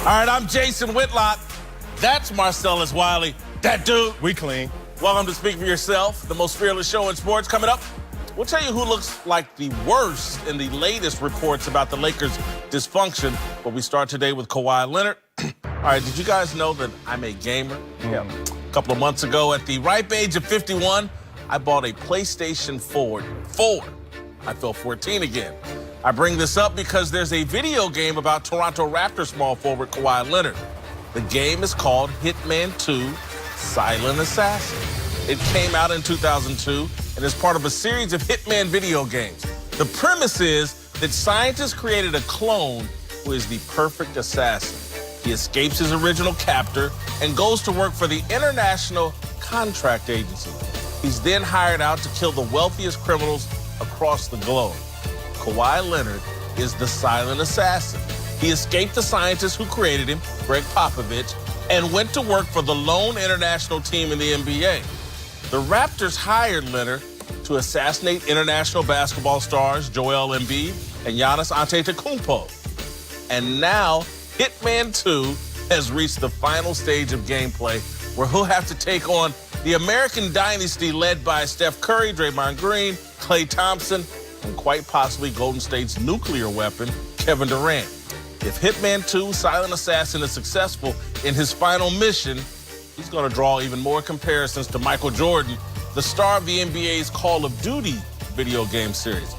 All right, I'm Jason Whitlock. That's Marcellus Wiley. That dude. We clean. Welcome to Speak for Yourself, the most fearless show in sports. Coming up, we'll tell you who looks like the worst in the latest reports about the Lakers' dysfunction. But we start today with Kawhi Leonard. All right, did you guys know that I'm a gamer? Yeah. A couple of months ago, at the ripe age of 51, I bought a PlayStation 4. I feel 14 again. I bring this up because there's a video game about Toronto Raptors small forward Kawhi Leonard. The game is called Hitman 2: Silent Assassin. It came out in 2002 and is part of a series of Hitman video games. The premise is that scientists created a clone who is the perfect assassin. He escapes his original captor and goes to work for the International Contract Agency. He's then hired out to kill the wealthiest criminals across the globe. Kawhi Leonard is the silent assassin. He escaped the scientists who created him, Greg Popovich, and went to work for the lone international team in the NBA. The Raptors hired Leonard to assassinate international basketball stars Joel Embiid and Giannis Antetokounmpo. And now, Hitman 2 has reached the final stage of gameplay where he'll have to take on the American dynasty led by Steph Curry, Draymond Green, Klay Thompson, and quite possibly Golden State's nuclear weapon, Kevin Durant. If Hitman 2 Silent Assassin is successful in his final mission, he's going to draw even more comparisons to Michael Jordan, the star of the NBA's Call of Duty video game series.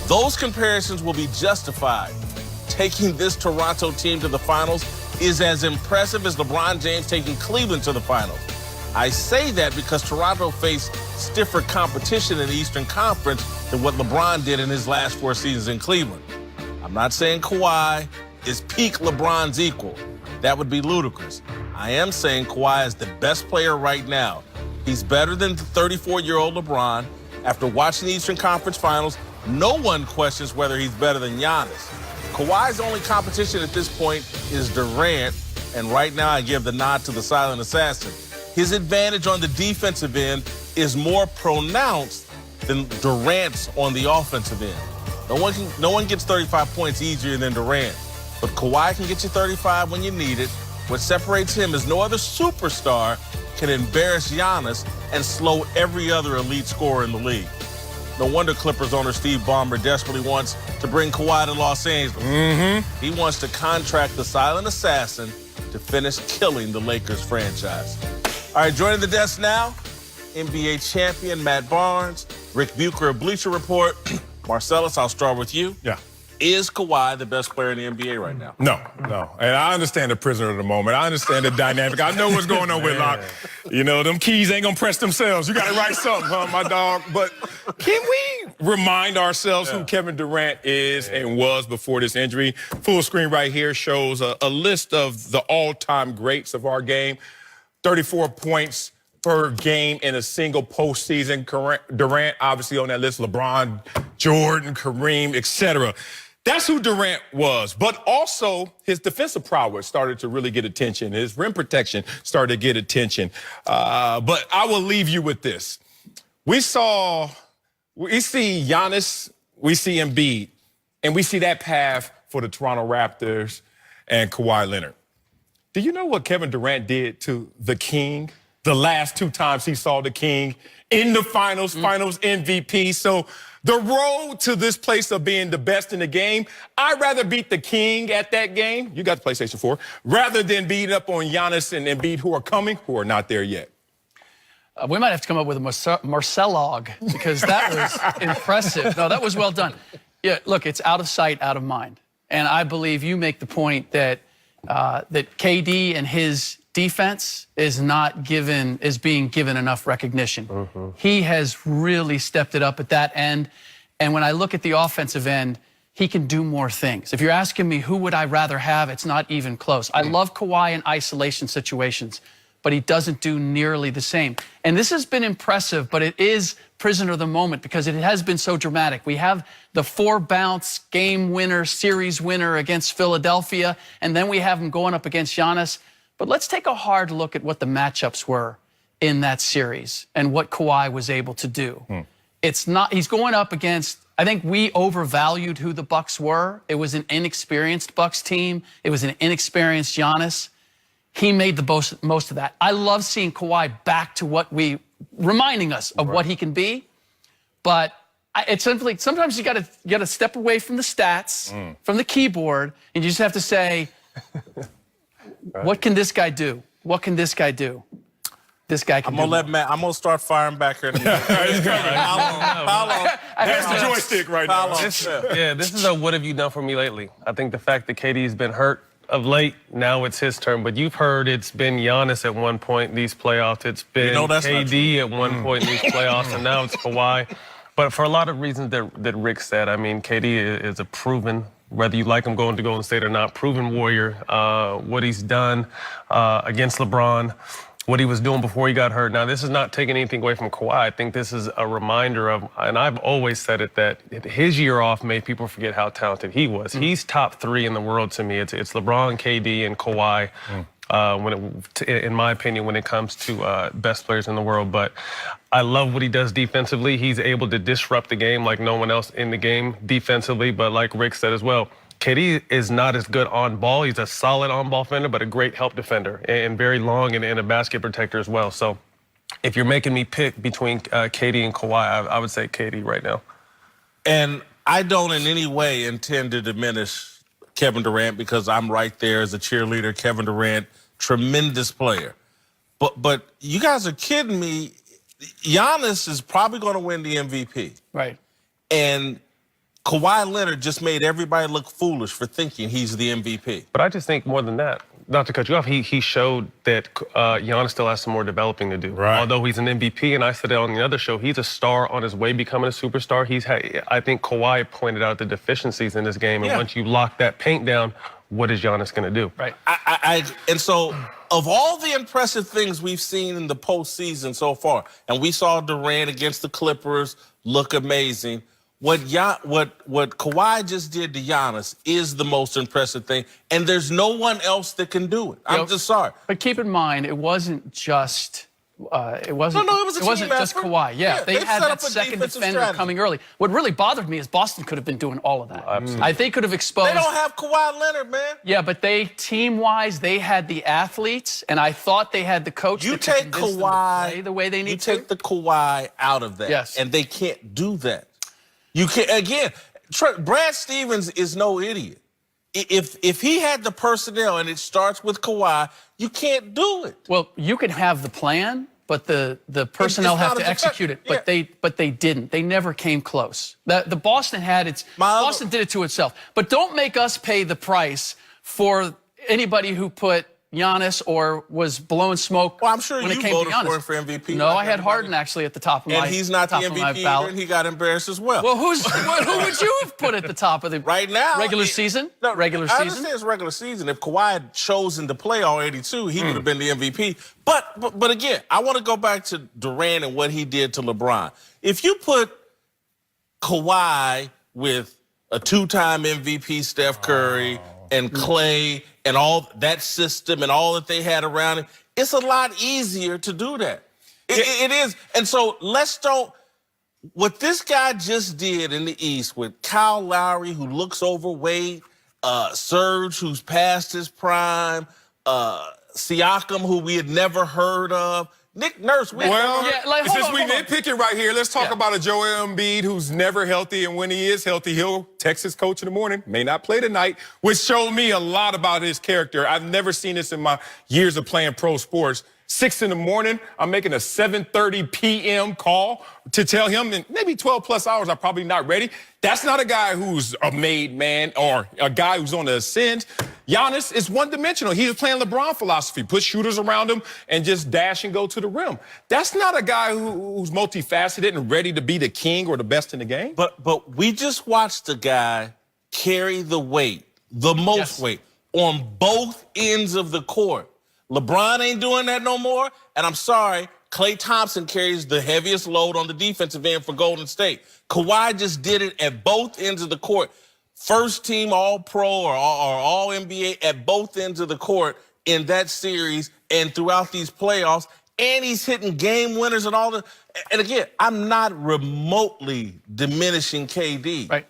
Those comparisons will be justified. Taking this Toronto team to the finals is as impressive as LeBron James taking Cleveland to the finals. I say that because Toronto faced stiffer competition in the Eastern Conference than what LeBron did in his last 4 seasons in Cleveland. I'm not saying Kawhi is peak LeBron's equal. That would be ludicrous. I am saying Kawhi is the best player right now. He's better than the 34-year-old LeBron. After watching the Eastern Conference Finals, no one questions whether he's better than Giannis. Kawhi's only competition at this point is Durant, and right now I give the nod to the silent assassin. His advantage on the defensive end is more pronounced than Durant's on the offensive end. No one gets 35 points easier than Durant, but Kawhi can get you 35 when you need it. What separates him is no other superstar can embarrass Giannis and slow every other elite scorer in the league. No wonder Clippers owner Steve Ballmer desperately wants to bring Kawhi to Los Angeles. He wants to contract the silent assassin to finish killing the Lakers franchise. All right, joining the desk now, NBA champion Matt Barnes, Rick Bucher of Bleacher Report. Marcellus, I'll start with you. Yeah. Is Kawhi the best player in the NBA right now? No. And I understand the prisoner of the moment. I understand the dynamic. I know what's going on with Locke. You know, them keys ain't going to press themselves. You got to write something, huh, my dog? But can we remind ourselves who Kevin Durant is and was before this injury? Full screen right here shows a list of the all-time greats of our game. 34 points per game in a single postseason. Durant, obviously, on that list. LeBron, Jordan, Kareem, etc. That's who Durant was. But also, his defensive prowess started to really get attention. His rim protection started to get attention. But I will leave you with this. We see Giannis, we see Embiid, and we see that path for the Toronto Raptors and Kawhi Leonard. Do you know what Kevin Durant did to the King the last 2 times he saw the King in the finals, finals MVP? So the road to this place of being the best in the game, I'd rather beat the King at that game, you got the PlayStation 4, rather than beat up on Giannis and Embiid who are coming, who are not there yet. We might have to come up with a Marcellog because that was impressive. No, that was well done. Yeah, look, it's out of sight, out of mind. And I believe you make the point that that KD and his defense is being given enough recognition. He has really stepped it up at that end. And when I look at the offensive end, he can do more things. If you're asking me who would I rather have, it's not even close. I love Kawhi in isolation situations, but he doesn't do nearly the same. And this has been impressive, but it is prisoner of the moment because it has been so dramatic. We have the 4-bounce game winner, series winner against Philadelphia, and then we have him going up against Giannis. But let's take a hard look at what the matchups were in that series and what Kawhi was able to do. it's not. He's going up against. I think we overvalued who the Bucks were. It was an inexperienced Bucks team. It was an inexperienced Giannis. He made the most of that. I love seeing Kawhi back to reminding us of what he can be. But it's simply, sometimes you got to step away from the stats, from the keyboard, and you just have to say, what can this guy do? What can this guy do? This guy can I'm gonna start firing back here. He's coming. Paolo. There's the joystick right now. This is a what have you done for me lately? I think the fact that KD's been hurt of late, now it's his turn. But you've heard it's been Giannis at one point in these playoffs. It's been KD at one point in these playoffs, and now it's Kawhi. But for a lot of reasons that Rick said, I mean, KD is a proven, whether you like him going to Golden State or not, proven warrior. What he's done against LeBron, what he was doing before he got hurt. Now, this is not taking anything away from Kawhi. I think this is a reminder of, and I've always said it, that his year off made people forget how talented he was. He's top 3 in the world to me. It's LeBron, KD, and Kawhi. In my opinion, when it comes to best players in the world. But I love what he does defensively. He's able to disrupt the game like no one else in the game defensively. But like Rick said as well, KD is not as good on ball. He's a solid on-ball defender, but a great help defender and very long and a basket protector as well. So if you're making me pick between KD and Kawhi, I would say KD right now. And I don't in any way intend to diminish Kevin Durant because I'm right there as a cheerleader. Kevin Durant, tremendous player. But you guys are kidding me. Giannis is probably going to win the MVP. Right. And Kawhi Leonard just made everybody look foolish for thinking he's the MVP. But I just think more than that, not to cut you off, he showed that Giannis still has some more developing to do. Right. Although he's an MVP, and I said it on the other show, he's a star on his way becoming a superstar. I think Kawhi pointed out the deficiencies in this game, and once you lock that paint down, what is Giannis going to do? Right. And so, of all the impressive things we've seen in the postseason so far, and we saw Durant against the Clippers look amazing, what Kawhi just did to Giannis is the most impressive thing, and there's no one else that can do it. I'm just sorry. But keep in mind, it wasn't just it wasn't just effort. Kawhi. Yeah, they had set that up a second defensive defender strategy. coming early. What really bothered me is Boston could have been doing all of that. Absolutely. They could have exposed. They don't have Kawhi Leonard, man. Yeah, but team-wise, they had the athletes, and I thought they had the coach. You that could take convince them to Kawhi play the way they need to. You take the Kawhi out of that, Yes. and they can't do that. You can't. Again, Brad Stevens is no idiot. If he had the personnel and it starts with Kawhi, you can't do it. Well, you could have the plan, but the personnel have to execute it. But they didn't. They never came close. The Boston had Boston did it to itself. But don't make us pay the price for anybody who put Giannis or was blowing smoke. Well, I'm sure when you it came voted to Giannis. for him for MVP. No, like I had everybody. Harden actually at the top of my And he's not the MVP either, and he got embarrassed as well. Well, who would you have put at the top of the right now regular season? No, Regular I season. understand it's regular season. If Kawhi had chosen to play all 82, he would have been the MVP. But again, I want to go back to Durant and what he did to LeBron. If you put Kawhi with a 2-time MVP Steph Curry and Clay and all that system and all that they had around him, it's a lot easier to do that. It is. And so what this guy just did in the East with Kyle Lowry, who looks overweight, Serge, who's past his prime, Siakam, who we had never heard of, Nick Nurse. Since we nitpicking right here, let's talk about a Joel Embiid who's never healthy, and when he is healthy, he'll text his coach in the morning, may not play tonight, which showed me a lot about his character. I've never seen this in my years of playing pro sports. 6 in the morning, I'm making a 7:30 p.m. call to tell him in maybe 12 plus hours I'm probably not ready. That's not a guy who's a made man or a guy who's on the ascent. Giannis is one-dimensional. He's playing LeBron philosophy. Put shooters around him and just dash and go to the rim. That's not a guy who's multifaceted and ready to be the king or the best in the game. But we just watched a guy carry the weight, the most weight, on both ends of the court. LeBron ain't doing that no more, and I'm sorry, Klay Thompson carries the heaviest load on the defensive end for Golden State. Kawhi just did it at both ends of the court. First team All-Pro or All-NBA at both ends of the court in that series and throughout these playoffs, and he's hitting game winners and all the. And again, I'm not remotely diminishing KD. Right.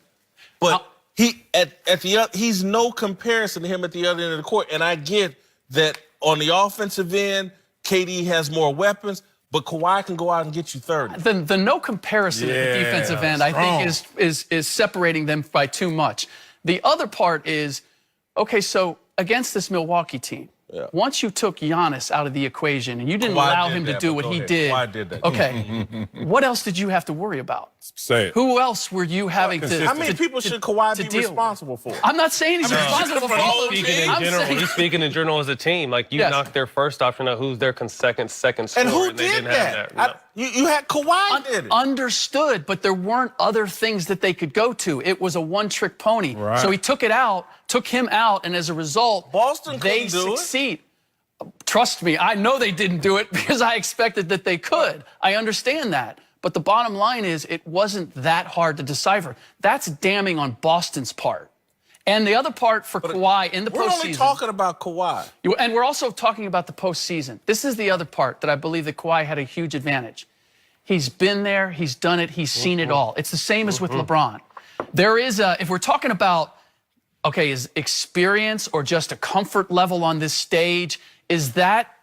But he's no comparison to him at the other end of the court. And I get that on the offensive end, KD has more weapons, but Kawhi can go out and get you 30. The no comparison at the defensive end, I think, is separating them by too much. The other part is, okay, so against this Milwaukee team, once you took Giannis out of the equation and you didn't allow him to do what he did, Kawhi did that. Okay, what else did you have to worry about? Say it. Who else were you having to? How many people should Kawhi be responsible for? I'm not saying he's responsible for all of it. He's speaking in general as a team. Like, you knocked their first option out. Who's their second scorer? And who did that? You had Kawhi did it. Understood, but there weren't other things that they could go to. It was a one-trick pony. Right. So he took him out, and as a result, Boston they couldn't do succeed. Trust me, I know they didn't do it because I expected that they could. I understand that. But the bottom line is it wasn't that hard to decipher. That's damning on Boston's part. And the other part for Kawhi in the postseason. We're only talking about Kawhi. And we're also talking about the postseason. This is the other part that I believe that Kawhi had a huge advantage. He's been there, he's done it, he's seen it all. It's the same as with LeBron. There is if we're talking about, okay, is experience or just a comfort level on this stage, is that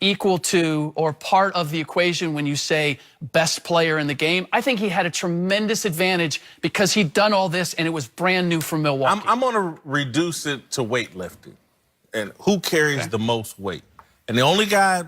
equal to or part of the equation when you say best player in the game? I think he had a tremendous advantage because he'd done all this and it was brand new for Milwaukee. I'm going to reduce it to weightlifting and who carries the most weight. And the only guy